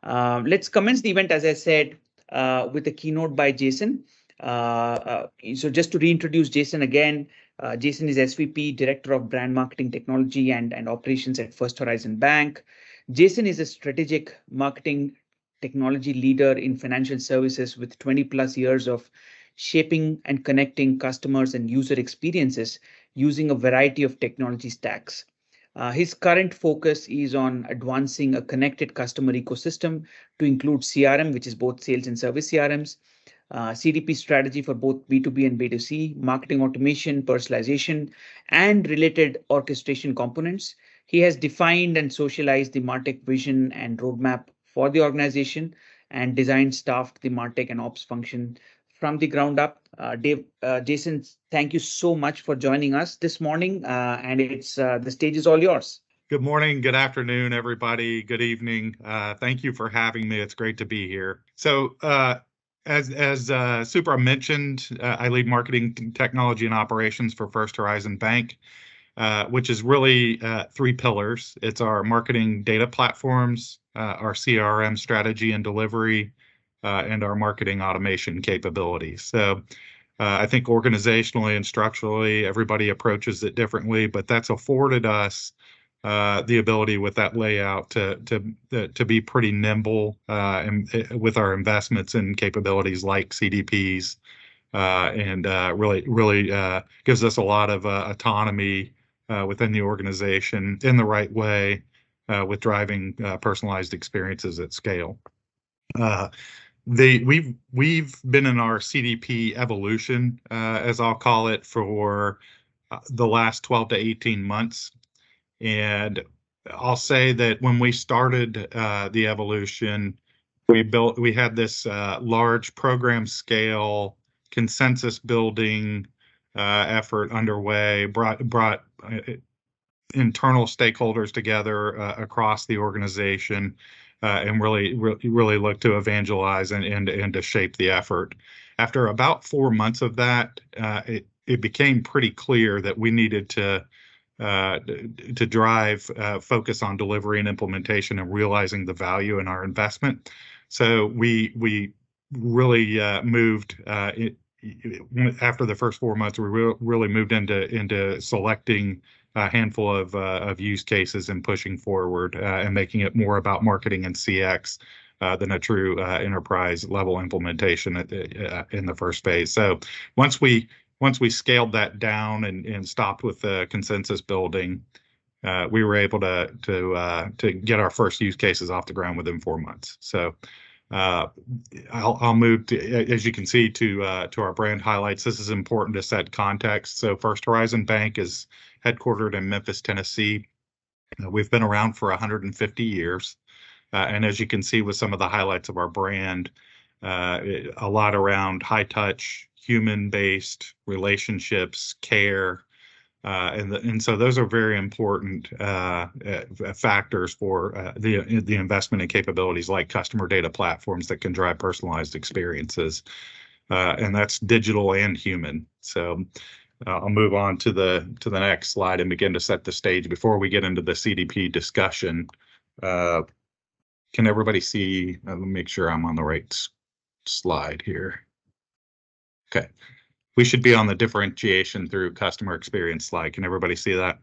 Let's commence the event, as I said, with a keynote by Jason. So just to reintroduce Jason again, Jason is SVP, Director of Brand Marketing Technology and Operations at First Horizon Bank. Jason is a strategic marketing technology leader in financial services with 20 plus years of shaping and connecting customers and user experiences using a variety of technology stacks. His current focus is on advancing a connected customer ecosystem to include CRM, which is both sales and service CRMs, CDP strategy for both B2B and B2C, marketing automation, personalization, and related orchestration components. He has defined and socialized the MarTech vision and roadmap for the organization and designed, staffed the MarTech and ops function from the ground up. Jason, thank you so much for joining us this morning, and it's the stage is all yours. Good morning, good afternoon, everybody. Good evening. Thank you for having me. It's great to be here. So, as Supra mentioned, I lead marketing technology and operations for First Horizon Bank, which is really three pillars. It's our marketing data platforms, our CRM strategy and delivery, and our marketing automation capabilities. So I think organizationally and structurally, everybody approaches it differently, but that's afforded us the ability with that layout to be pretty nimble and with our investments in capabilities like CDPs, and really gives us a lot of autonomy within the organization in the right way with driving personalized experiences at scale. We've been in our CDP evolution, as I'll call it, for the last 12 to 18 months. And I'll say that when we started the evolution, we had this large program scale consensus building effort underway, brought internal stakeholders together across the organization, and really looked to evangelize and to shape the effort. After about 4 months of that, it became pretty clear that we needed to drive focus on delivery and implementation and realizing the value in our investment. So we really moved after the first 4 months. We really moved into selecting a handful of use cases and pushing forward and making it more about marketing and CX than a true enterprise level implementation in the first phase. So once we scaled that down and stopped with the consensus building, we were able to get our first use cases off the ground within 4 months. So I'll move to, as you can see, to our brand highlights. This is important to set context. So First Horizon Bank is headquartered in Memphis, Tennessee. We've been around for 150 years. And as you can see with some of the highlights of our brand, a lot around high touch, human-based relationships, care, and so those are very important factors for the investment in capabilities like customer data platforms that can drive personalized experiences, and that's digital and human. So I'll move on to the next slide and begin to set the stage before we get into the CDP discussion. Can everybody see? Let me make sure I'm on the right slide here. Okay, we should be on the differentiation through customer experience slide. Can everybody see that?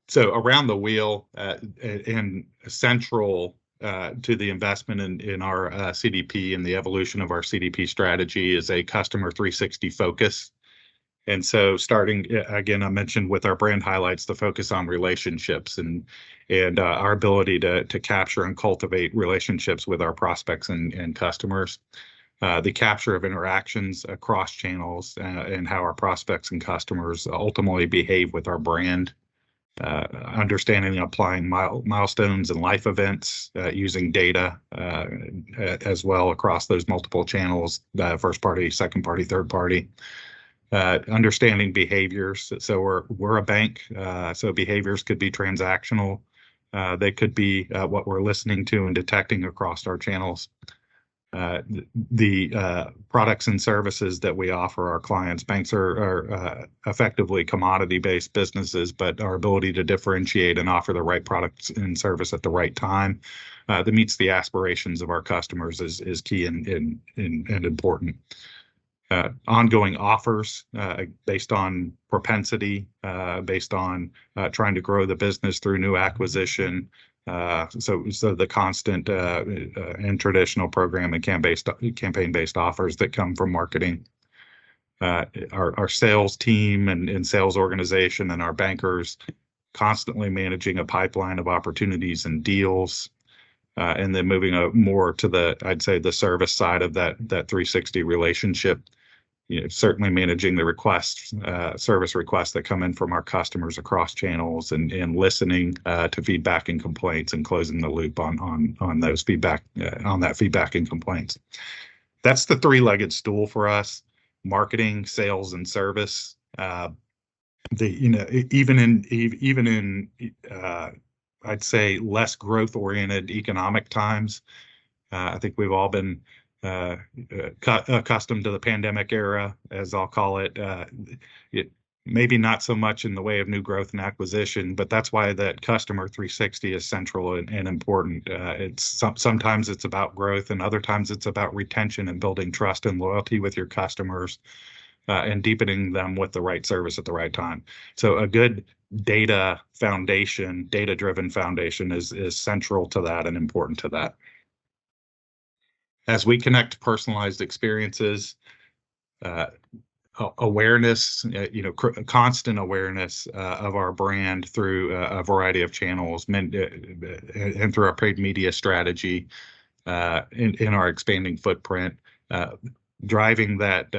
So around the wheel and central to the investment in our CDP and the evolution of our CDP strategy is a customer 360 focus. And so starting, again, I mentioned with our brand highlights, the focus on relationships and our ability to capture and cultivate relationships with our prospects and customers. The capture of interactions across channels and how our prospects and customers ultimately behave with our brand. Understanding and applying milestones and life events using data as well across those multiple channels, first party, second party, third party. Understanding behaviors. So we're a bank, so behaviors could be transactional. They could be what we're listening to and detecting across our channels. the products and services that we offer our clients. Banks are effectively commodity-based businesses, but our ability to differentiate and offer the right products and service at the right time that meets the aspirations of our customers is key and important. Ongoing offers based on propensity, based on trying to grow the business through new acquisition. So the constant and traditional program and campaign-based offers that come from marketing. Our sales team and sales organization and our bankers constantly managing a pipeline of opportunities and deals. And then moving more to I'd say the service side of that 360 relationship. Certainly managing the service requests that come in from our customers across channels and listening to feedback and complaints and closing the loop on those feedback on that feedback and complaints. That's the three-legged stool for us: marketing, sales, and service. Even in I'd say less growth-oriented economic times, I think we've all been accustomed to the pandemic era, as I'll call it. Maybe not so much in the way of new growth and acquisition, but that's why that customer 360 is central and important. Sometimes it's about growth, and other times it's about retention and building trust and loyalty with your customers, and deepening them with the right service at the right time. So a good data-driven foundation is central to that and important to that. As we connect personalized experiences, awareness, constant awareness of our brand through a variety of channels, and through our paid media strategy, in our expanding footprint, driving that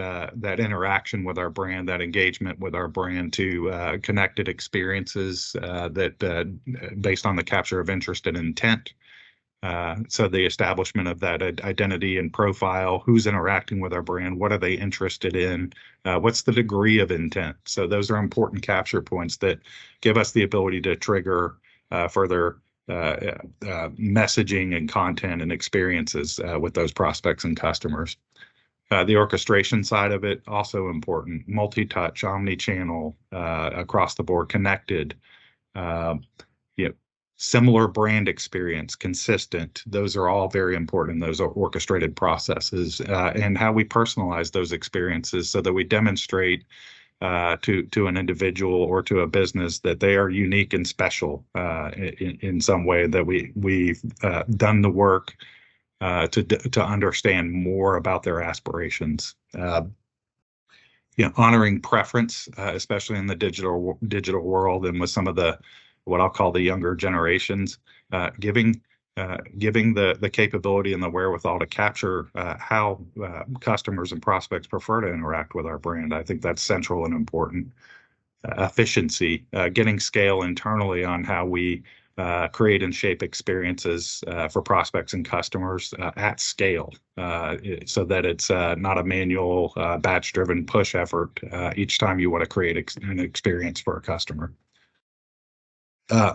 interaction with our brand, that engagement with our brand to connected experiences that based on the capture of interest and intent. So the establishment of that identity and profile, who's interacting with our brand, what are they interested in, what's the degree of intent. So those are important capture points that give us the ability to trigger further messaging and content and experiences with those prospects and customers. The orchestration side of it, also important: multi-touch, omni-channel, across the board, connected. Similar brand experience, consistent. Those are all very important. Those are orchestrated processes, and how we personalize those experiences so that we demonstrate to an individual or to a business that they are unique and special in some way, that we've done the work to understand more about their aspirations. Honoring preference, especially in the digital world and with some of what I'll call the younger generations, giving the capability and the wherewithal to capture how customers and prospects prefer to interact with our brand. I think that's central and important. Efficiency, getting scale internally on how we create and shape experiences for prospects and customers at scale, so that it's not a manual, batch-driven push effort each time you want to create an experience for a customer.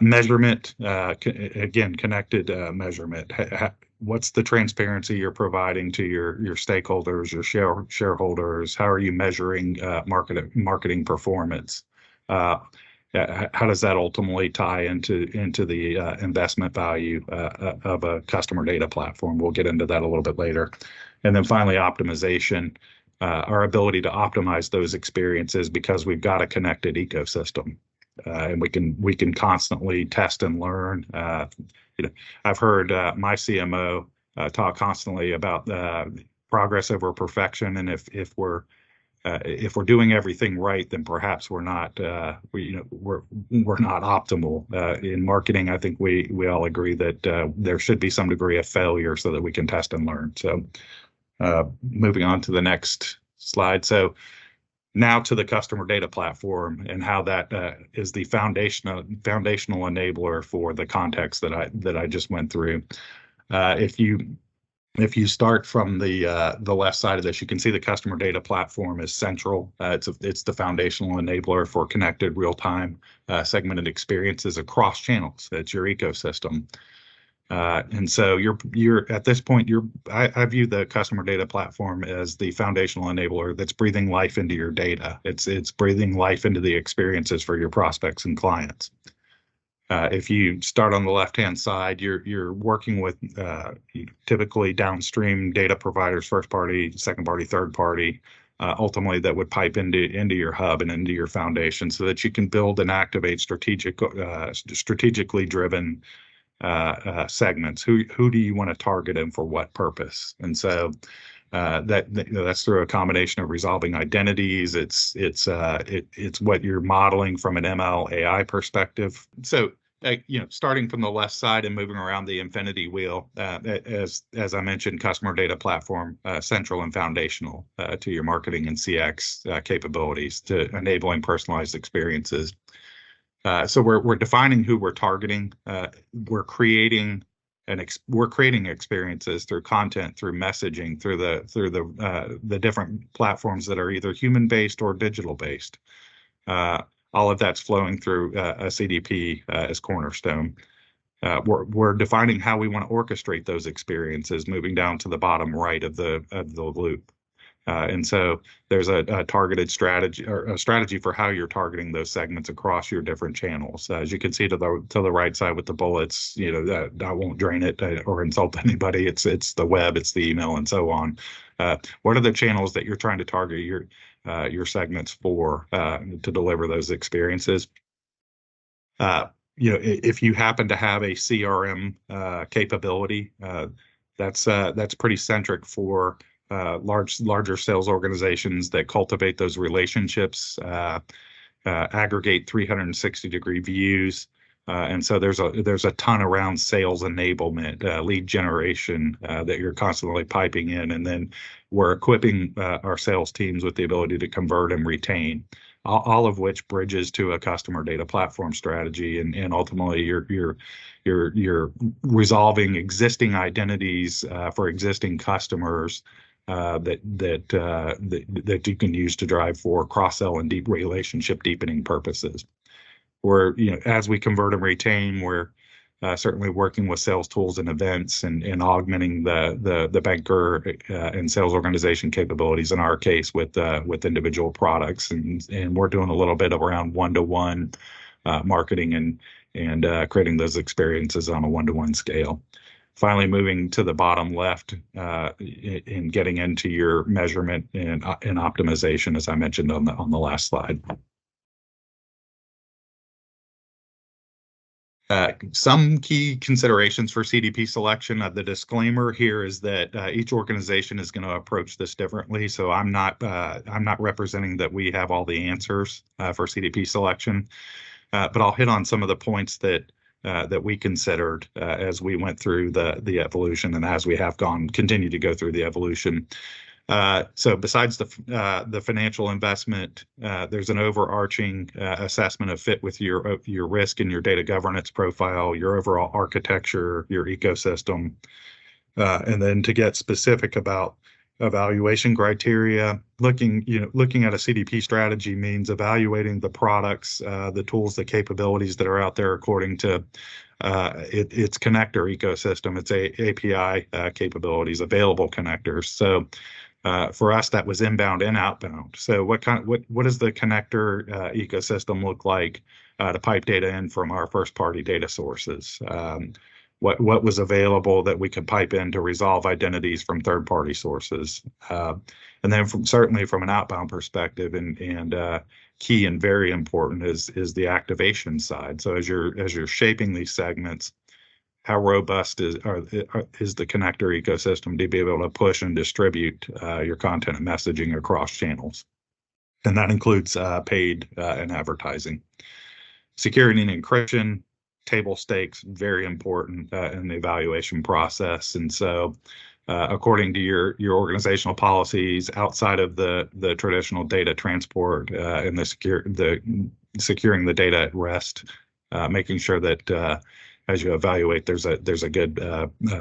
Measurement, again, connected measurement. What's the transparency you're providing to your stakeholders, your shareholders? How are you measuring marketing performance? How does that ultimately tie into the investment value of a customer data platform? We'll get into that a little bit later. And then finally, optimization, our ability to optimize those experiences because we've got a connected ecosystem. And we can constantly test and learn. I've heard my CMO talk constantly about progress over perfection, and if we're doing everything right, then perhaps we're not optimal. In marketing, I think we all agree that there should be some degree of failure so that we can test and learn. So moving on to the next slide. So now to the customer data platform and how that is the foundational enabler for the context that I just went through. If you start from the left side of this, you can see the customer data platform is central. It's the foundational enabler for connected, real-time, segmented experiences across channels. It's your ecosystem. And so you're at this point, I view the customer data platform as the foundational enabler that's breathing life into your data. It's breathing life into the experiences for your prospects and clients. If you start on the left-hand side, you're working with typically downstream data providers, first party, second party, third party, ultimately that would pipe into your hub and into your foundation, so that you can build and activate strategically driven segments. Who do you want to target and for what purpose? And so that's through a combination of resolving identities. It's what you're modeling from an ML AI perspective. So starting from the left side and moving around the infinity wheel, as I mentioned, customer data platform, central and foundational to your marketing and CX capabilities, to enabling personalized experiences. So we're defining who we're targeting. We're creating experiences through content, through messaging, through the different platforms that are either human based or digital based. All of that's flowing through a CDP as cornerstone. We're defining how we want to orchestrate those experiences, moving down to the bottom right of the loop. And so there's a targeted strategy, or a strategy for how you're targeting those segments across your different channels. As you can see to the right side with the bullets, that I won't drain it or insult anybody. It's the web, it's the email, and so on. What are the channels that you're trying to target your segments for to deliver those experiences? If you happen to have a CRM capability, that's pretty centric for larger sales organizations that cultivate those relationships, aggregate 360-degree views, and so there's a ton around sales enablement, lead generation that you're constantly piping in, and then we're equipping our sales teams with the ability to convert and retain, all of which bridges to a customer data platform strategy, and ultimately you're resolving existing identities for existing customers that you can use to drive for cross-sell and deep relationship deepening purposes. Or as we convert and retain, we're certainly working with sales tools and events and augmenting the banker and sales organization capabilities, in our case with individual products, and we're doing a little bit around one-to-one marketing and creating those experiences on a one-to-one scale. Finally, moving to the bottom left in getting into your measurement and optimization, as I mentioned on the last slide. Some key considerations for CDP selection. The disclaimer here is that each organization is going to approach this differently. So I'm not representing that we have all the answers for CDP selection, but I'll hit on some of the points that we considered as we went through the evolution, and as we have continue to go through the evolution. So besides the financial investment, there's an overarching assessment of fit with your risk and your data governance profile, your overall architecture, your ecosystem, and then to get specific about evaluation criteria. Looking at a CDP strategy means evaluating the products, the tools, the capabilities that are out there according to its connector ecosystem, its API capabilities, available connectors. So for us, that was inbound and outbound. So what does the connector ecosystem look like to pipe data in from our first party data sources? What was available that we could pipe in to resolve identities from third party sources? And then certainly from an outbound perspective, and key and very important is the activation side. So as you're shaping these segments, how robust is the connector ecosystem to be able to push and distribute your content and messaging across channels? And that includes paid and advertising. Security and encryption, table stakes, very important in the evaluation process. And so according to your organizational policies, outside of the traditional data transport and securing the data at rest, making sure that as you evaluate, there's a good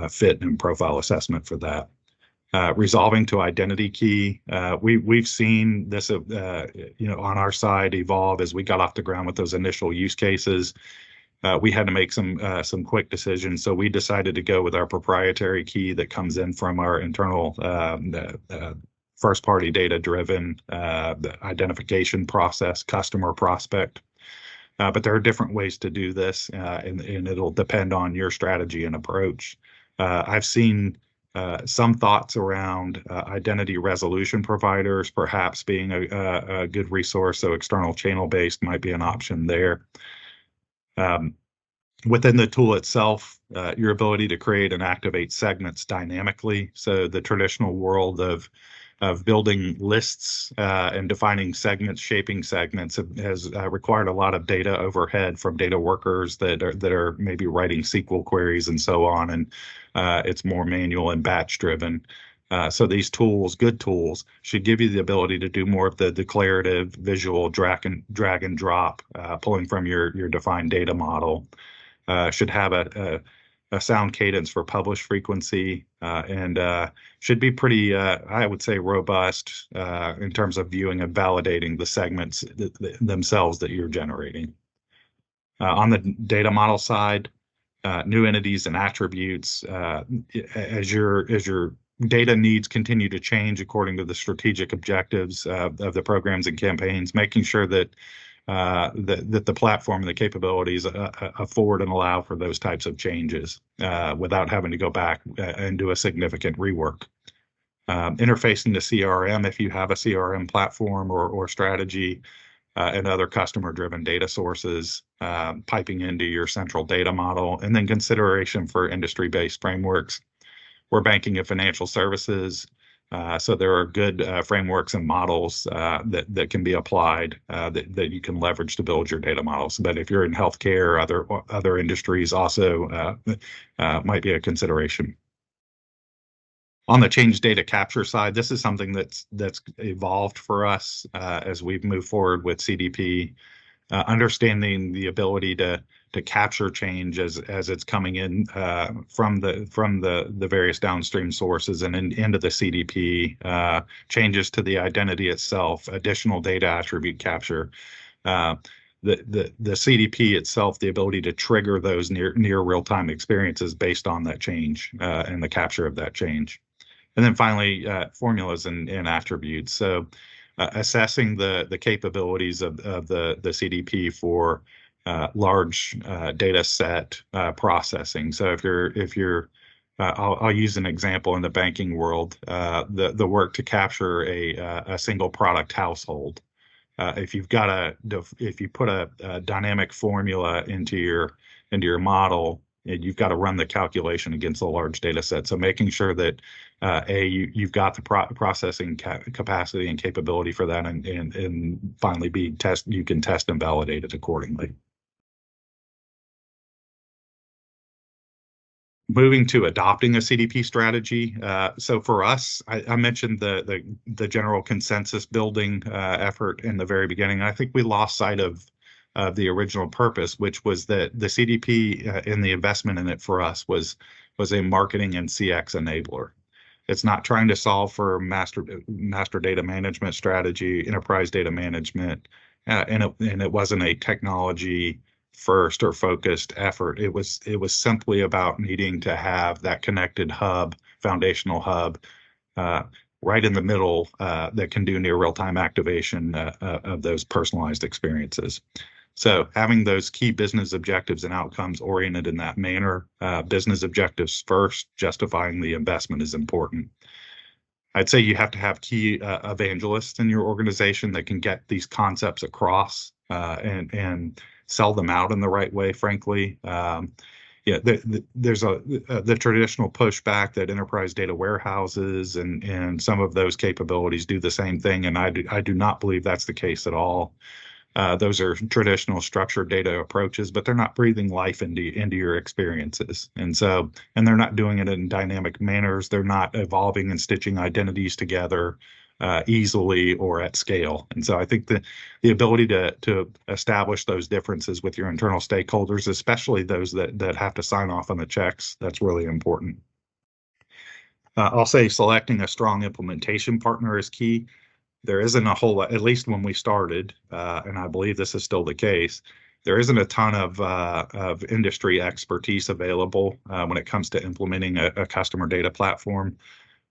fit and profile assessment for that. Resolving to identity key. We've seen this, on our side evolve as we got off the ground with those initial use cases. we had to make some quick decisions. So we decided to go with our proprietary key that comes in from our internal first-party data-driven identification process, customer prospect. But there are different ways to do this, and it'll depend on your strategy and approach. I've seen some thoughts around identity resolution providers perhaps being a good resource, so external channel-based might be an option there. Within the tool itself, your ability to create and activate segments dynamically. So the traditional world of building lists and defining segments, shaping segments has required a lot of data overhead from data workers that are maybe writing SQL queries and so on, and it's more manual and batch driven. So these tools, good tools, should give you the ability to do more of the declarative visual drag and drop, pulling from your defined data model. Should have a sound cadence for publish frequency, and should be pretty, I would say, robust in terms of viewing and validating the segments themselves that you're generating. On the data model side, new entities and attributes, as your data needs continue to change according to the strategic objectives of the programs and campaigns, making sure that the platform and the capabilities afford and allow for those types of changes without having to go back and do a significant rework. Interfacing to CRM, if you have a CRM platform or strategy, and other customer-driven data sources, piping into your central data model, and then consideration for industry-based frameworks. We're banking and financial services, so there are good frameworks and models that can be applied that you can leverage to build your data models. But if you're in healthcare, other industries also might be a consideration. On the change data capture side, this is something that's evolved for us as we've moved forward with CDP, understanding the ability to capture change as it's coming in from the various downstream sources and into the CDP, changes to the identity itself, additional data attribute capture. The CDP itself, the ability to trigger those near real-time experiences based on that change and the capture of that change. And then finally, formulas and attributes. So assessing the capabilities of the CDP for large data set processing. So if you're I'll use an example in the banking world, the work to capture a single product household. If you put a dynamic formula into your model, you've got to run the calculation against a large data set. So making sure that you've got the processing capacity and capability for that, and finally you can test and validate it accordingly. Moving to adopting a CDP strategy. So for us, I mentioned the general consensus building effort in the very beginning. I think we lost sight of the original purpose, which was that the CDP and the investment in it for us was a marketing and CX enabler. It's not trying to solve for master data management strategy, enterprise data management, and it wasn't a technology first or focused effort. It was simply about needing to have that connected hub, foundational hub, right in the middle that can do near real-time activation of those personalized experiences. So having those key business objectives and outcomes oriented in that manner, business objectives first, justifying the investment is important. I'd say you have to have key evangelists in your organization that can get these concepts across and sell them out in the right way, frankly. There's the traditional pushback that enterprise data warehouses and some of those capabilities do the same thing, and I do not believe that's the case at all. Those are traditional structured data approaches, but they're not breathing life into your experiences. And they're not doing it in dynamic manners. They're not evolving and stitching identities together easily or at scale. And so I think the ability to establish those differences with your internal stakeholders, especially those that have to sign off on the checks, that's really important. I'll say selecting a strong implementation partner is key. There isn't a whole lot, at least when we started, and I believe this is still the case, there isn't a ton of industry expertise available when it comes to implementing a customer data platform.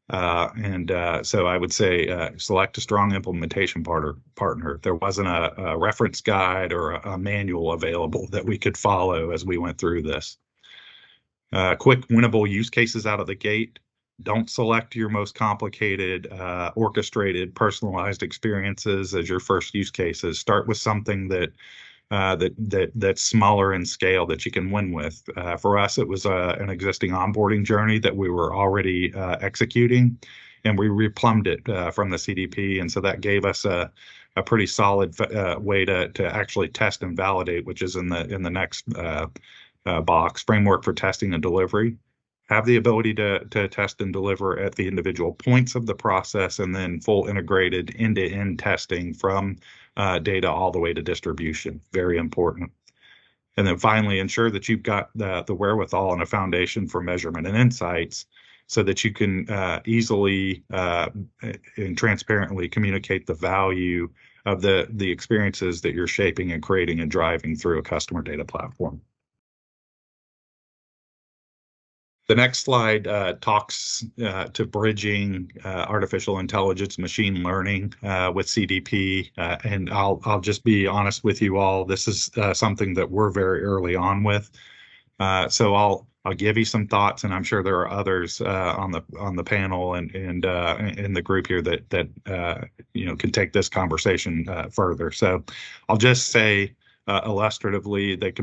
So I would say select a strong implementation partner. There wasn't a reference guide or a manual available that we could follow as we went through this. Quick winnable use cases out of the gate. Don't select your most complicated, orchestrated, personalized experiences as your first use cases. Start with something that's smaller in scale that you can win with. For us, it was an existing onboarding journey that we were already executing, and we replumbed it from the CDP, and so that gave us a pretty solid way to actually test and validate, which is in the next box. Framework for testing and delivery. Have the ability to test and deliver at the individual points of the process, and then full integrated end-to-end testing from data all the way to distribution. Very important. And then finally, ensure that you've got the wherewithal and a foundation for measurement and insights so that you can easily and transparently communicate the value of the experiences that you're shaping and creating and driving through a customer data platform. The next slide talks to bridging artificial intelligence, machine learning with CDP, and I'll just be honest with you all. This is something that we're very early on with. So I'll give you some thoughts, and I'm sure there are others on the panel and in the group here that can take this conversation further. So I'll just say illustratively that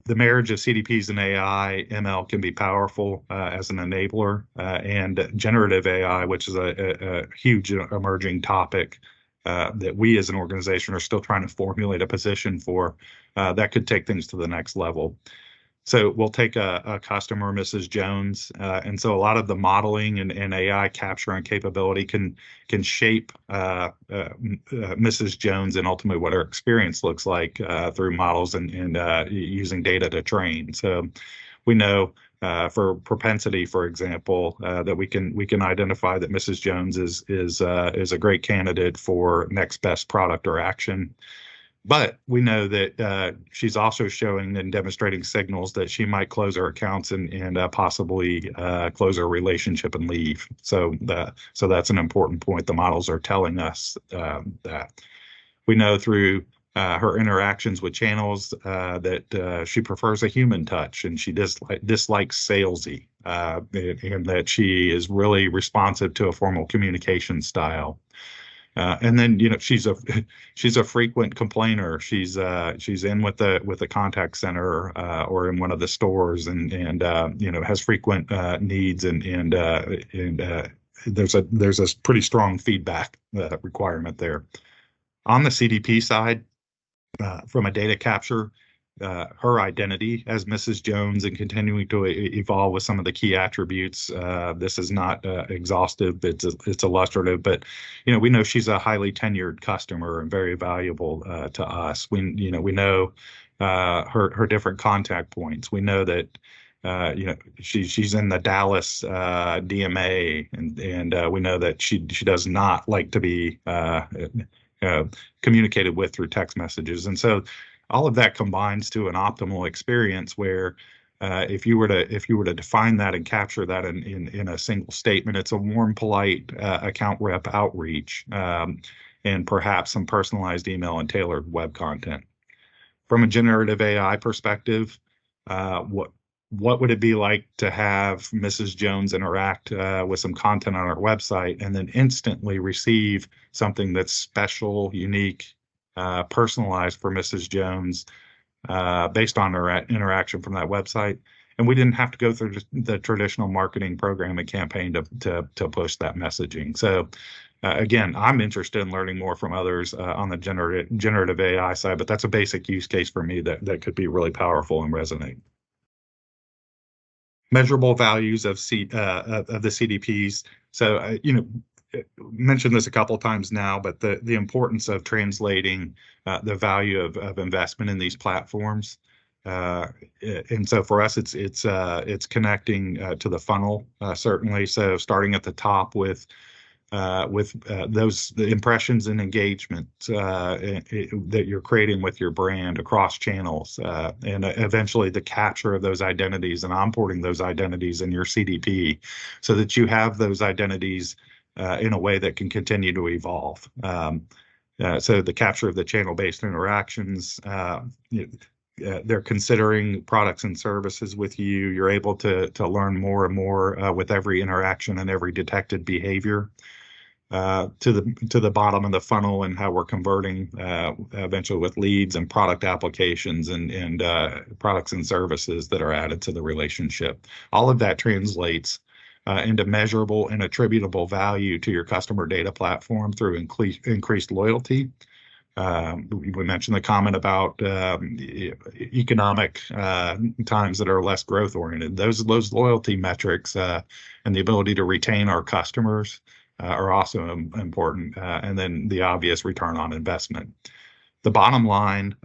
the marriage of CDPs and AI, ML can be powerful as an enabler, and generative AI, which is a huge emerging topic that we as an organization are still trying to formulate a position for, that could take things to the next level. So we'll take a customer, Mrs. Jones, and so a lot of the modeling and AI capture and capability can shape Mrs. Jones and ultimately what her experience looks like through models and using data to train. So we know for propensity, for example, that we can identify that Mrs. Jones is a great candidate for next best product or action. But we know that she's also showing and demonstrating signals that she might close her accounts and possibly close her relationship and leave. So that's an important point. The models are telling us that. We know through her interactions with channels that she prefers a human touch, and she dislikes salesy, and that she is really responsive to a formal communication style. And then she's a frequent complainer. She's in with the contact center or in one of the stores, and has frequent needs, and there's a pretty strong feedback requirement there. On the CDP side, from a data capture, her identity as Mrs. Jones and continuing to evolve with some of the key attributes. This is not exhaustive; it's illustrative, but we know she's a highly tenured customer and very valuable to us. We know her different contact points. We know that she's in the Dallas DMA, and we know that she does not like to be communicated with through text messages, and so all of that combines to an optimal experience where if you were to define that and capture that in a single statement, it's a warm, polite account rep outreach, and perhaps some personalized email and tailored web content. From a generative AI perspective, what would it be like to have Mrs. Jones interact with some content on our website and then instantly receive something that's special, unique, personalized for Mrs. Jones based on her interaction from that website, and we didn't have to go through the traditional marketing program and campaign to push that messaging. So again, I'm interested in learning more from others on the generative AI side, but that's a basic use case for me that could be really powerful and resonate. Measurable values of the CDPs. So mentioned this a couple of times now, but the importance of translating the value of investment in these platforms, and so for us, it's connecting to the funnel certainly. So starting at the top with with the impressions and engagement that you're creating with your brand across channels, and eventually the capture of those identities and onboarding those identities in your CDP so that you have those identities in a way that can continue to evolve. So the capture of the channel-based interactions, they're considering products and services with you. You're able to learn more and more with every interaction and every detected behavior. To the bottom of the funnel and how we're converting eventually with leads and product applications and products and services that are added to the relationship. All of that translates into measurable and attributable value to your customer data platform through increased loyalty. We mentioned the comment about economic times that are less growth oriented. Those loyalty metrics and the ability to retain our customers are also important, and then the obvious return on investment. The bottom line,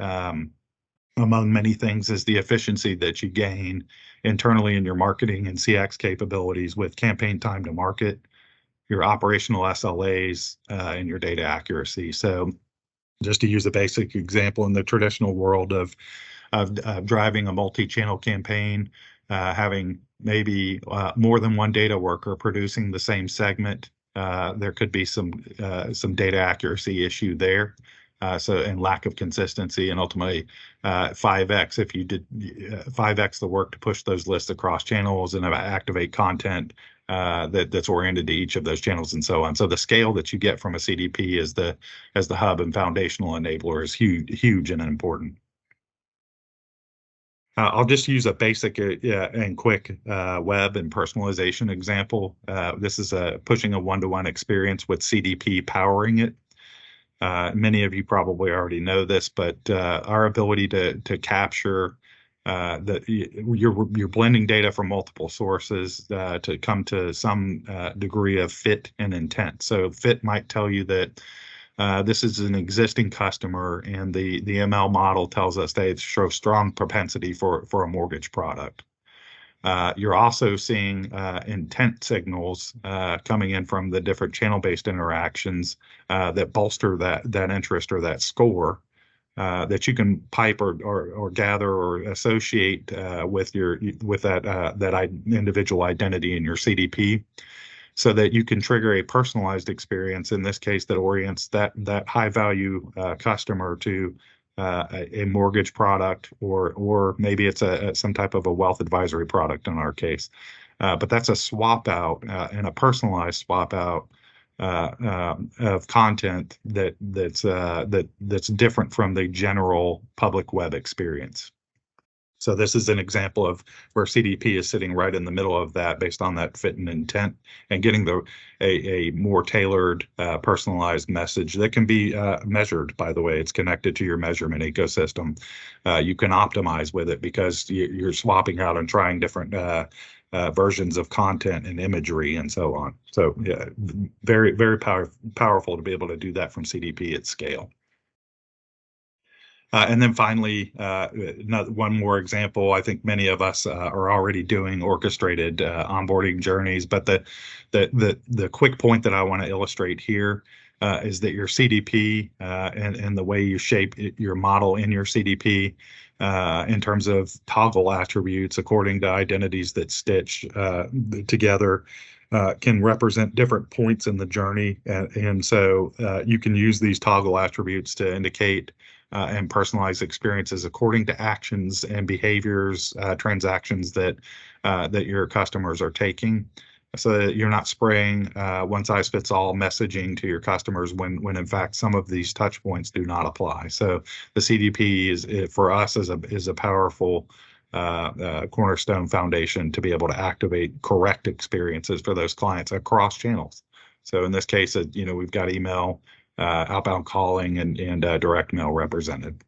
among many things, is the efficiency that you gain internally in your marketing and CX capabilities with campaign time to market, your operational SLAs, and your data accuracy. So just to use a basic example, in the traditional world of driving a multi-channel campaign, having maybe more than one data worker producing the same segment, there could be some data accuracy issue there. And lack of consistency, and ultimately 5x if you did 5x the work to push those lists across channels and activate content that's oriented to each of those channels and so on. So the scale that you get from a CDP as the hub and foundational enabler is huge and important. I'll just use a basic and quick web and personalization example. This is pushing a one-to-one experience with CDP powering it. Many of you probably already know this, but our ability to capture you're blending data from multiple sources to come to some degree of fit and intent. So fit might tell you that this is an existing customer, and the ML model tells us they show strong propensity for a mortgage product. You're also seeing intent signals coming in from the different channel-based interactions that bolster that interest or that score that you can pipe or gather or associate with that individual identity in your CDP, so that you can trigger a personalized experience, in this case, that orients that high value customer to a mortgage product, or maybe it's some type of a wealth advisory product in our case. But that's a swap out and a personalized swap out of content that's different from the general public web experience. So this is an example of where CDP is sitting right in the middle of that, based on that fit and intent, and getting a more tailored, personalized message that can be measured. By the way, it's connected to your measurement ecosystem. You can optimize with it because you're swapping out and trying different versions of content and imagery and so on. So yeah, very, very powerful to be able to do that from CDP at scale. And then finally, one more example. I think many of us are already doing orchestrated onboarding journeys, but the quick point that I want to illustrate here is that your CDP and the way you shape your model in your CDP in terms of toggle attributes according to identities that stitch together can represent different points in the journey, and so you can use these toggle attributes to indicate and personalized experiences according to actions and behaviors, transactions that your customers are taking, so that you're not spraying one-size-fits-all messaging to your customers when in fact some of these touch points do not apply. So the CDP is for us is a powerful cornerstone foundation to be able to activate correct experiences for those clients across channels. So in this case, we've got email, outbound calling, and direct mail represented.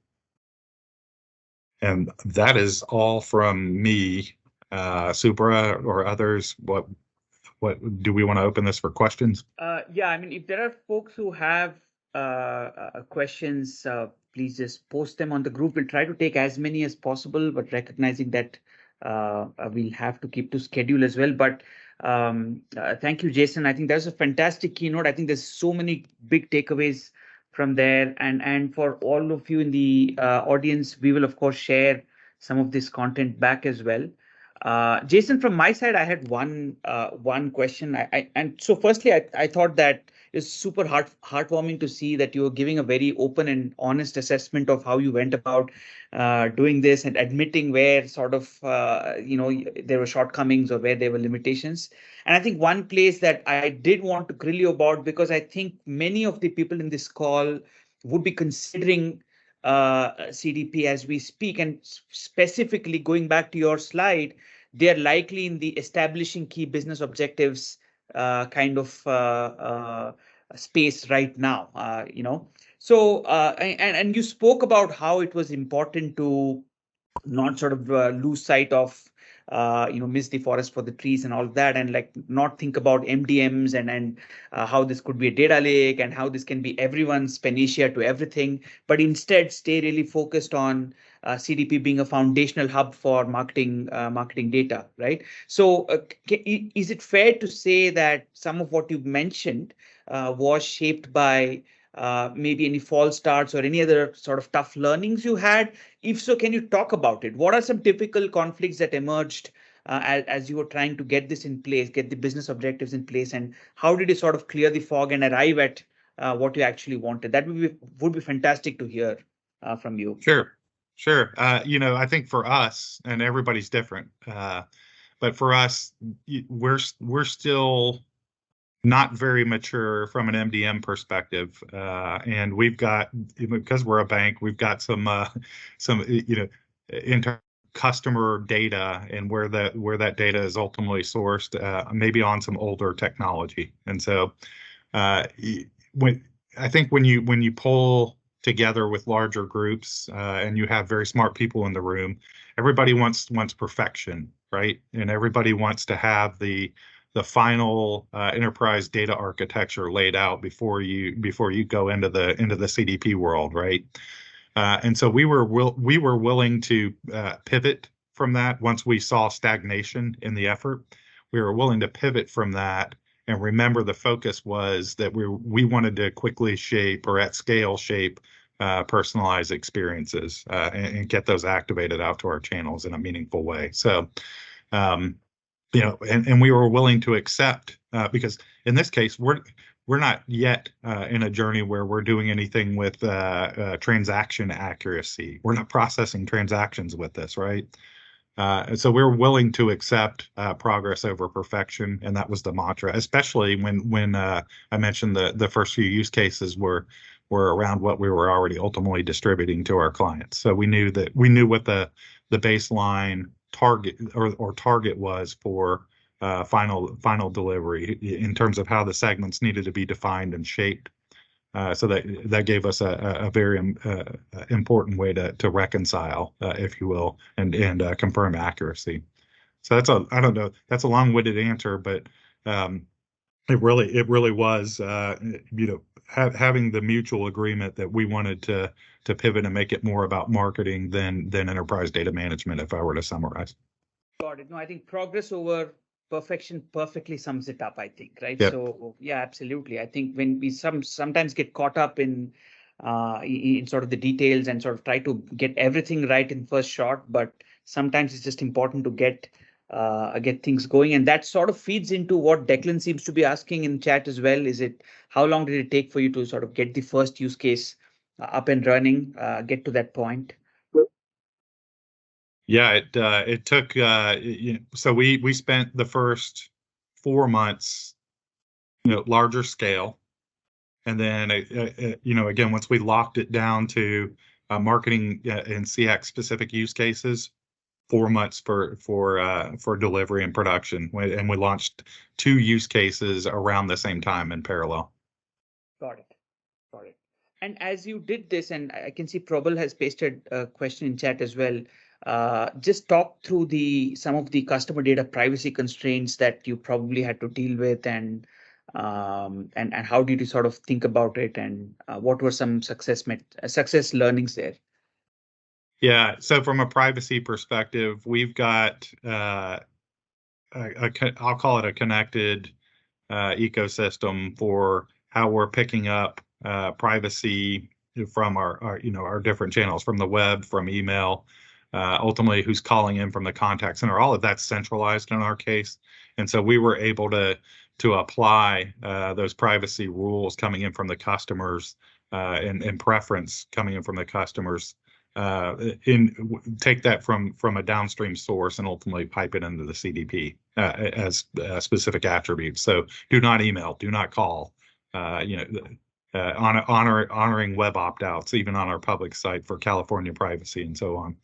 And that is all from me. Supra or others, what do we want to open this for questions? Yeah, I mean, if there are folks who have questions, please just post them on the group. We'll try to take as many as possible, but recognizing that we'll have to keep to schedule as well. But Thank you, Jason. I think that's a fantastic keynote. I think there's so many big takeaways from there. And for all of you in the audience, we will of course share some of this content back as well. Jason, from my side, I had one question. And so firstly, I thought that it's super heartwarming to see that you're giving a very open and honest assessment of how you went about doing this and admitting where sort of there were shortcomings or where there were limitations. And I think one place that I did want to grill you about, because I think many of the people in this call would be considering CDP as we speak, and specifically going back to your slide, they are likely in the establishing key business objectives kind of space right now. So and you spoke about how it was important to not sort of lose sight of miss the forest for the trees and all of that, and like not think about MDMs and how this could be a data lake and how this can be everyone's panacea to everything, but instead stay really focused on CDP being a foundational hub for marketing data, right? So is it fair to say that some of what you mentioned was shaped by maybe any false starts or any other sort of tough learnings you had? If so, can you talk about it? What are some typical conflicts that emerged as you were trying to get this in place, get the business objectives in place, and how did you sort of clear the fog and arrive at what you actually wanted? That would be fantastic to hear from you. Sure. I think for us, and everybody's different, but for us, we're still not very mature from an MDM perspective, and we've got, because we're a bank, we've got some into customer data and where that data is ultimately sourced, maybe on some older technology. And so when you pull together with larger groups and you have very smart people in the room, everybody wants perfection, right? And everybody wants to have the final enterprise data architecture laid out before you go into the CDP world, right? And so we were willing to pivot from that once we saw stagnation in the effort. We were willing to pivot from that, and remember the focus was that we wanted to quickly shape, or at scale shape, personalized experiences and get those activated out to our channels in a meaningful way. So and we were willing to accept, because in this case, we're not yet in a journey where we're doing anything with transaction accuracy. We're not processing transactions with this, right? And so we're willing to accept progress over perfection, and that was the mantra. Especially when I mentioned the first few use cases were around what we were already ultimately distributing to our clients. So we knew what the baseline target or target was for final delivery in terms of how the segments needed to be defined and shaped. So that gave us a very important way to reconcile, if you will, and confirm accuracy. So I don't know, that's a long-winded answer, but it really was having the mutual agreement that we wanted to pivot and make it more about marketing than enterprise data management, if I were to summarize. Got it. No, I think progress over perfection perfectly sums it up, I think, right? Yep. So yeah, absolutely. I think when we sometimes get caught up in sort of the details and sort of try to get everything right in first shot, but sometimes it's just important to get things going, and that sort of feeds into what Declan seems to be asking in chat as well. Is it, how long did it take for you to sort of get the first use case up and running, get to that point? Yeah, it took. So we spent the first 4 months, larger scale, and then again, once we locked it down to marketing and CX specific use cases, 4 months for delivery and production, and we launched 2 use cases around the same time in parallel. Got it. And as you did this, and I can see Prabal has pasted a question in chat as well. Just talk through some of the customer data privacy constraints that you probably had to deal with, and how did you sort of think about it, and what were some success learnings there? Yeah, so from a privacy perspective, we've got I'll call it a connected ecosystem for how we're picking up privacy from our different channels, from the web, from email, ultimately who's calling in from the contact center. All of that's centralized in our case, and so we were able to apply those privacy rules coming in from the customers and preference coming in from the customers, take that from a downstream source and ultimately pipe it into the CDP as specific attributes. So do not email, do not call, honoring web opt-outs, even on our public site for California privacy and so on.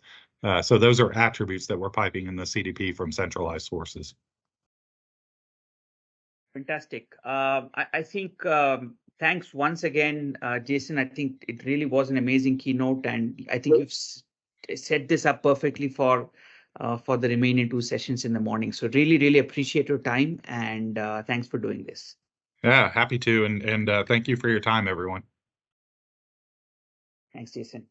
So those are attributes that we're piping in the CDP from centralized sources. Fantastic. I think thanks once again, Jason. I think it really was an amazing keynote, and I think you've set this up perfectly for the remaining 2 sessions in the morning. So really, really appreciate your time, and thanks for doing this. Yeah, happy to, and thank you for your time, everyone. Thanks, Jason.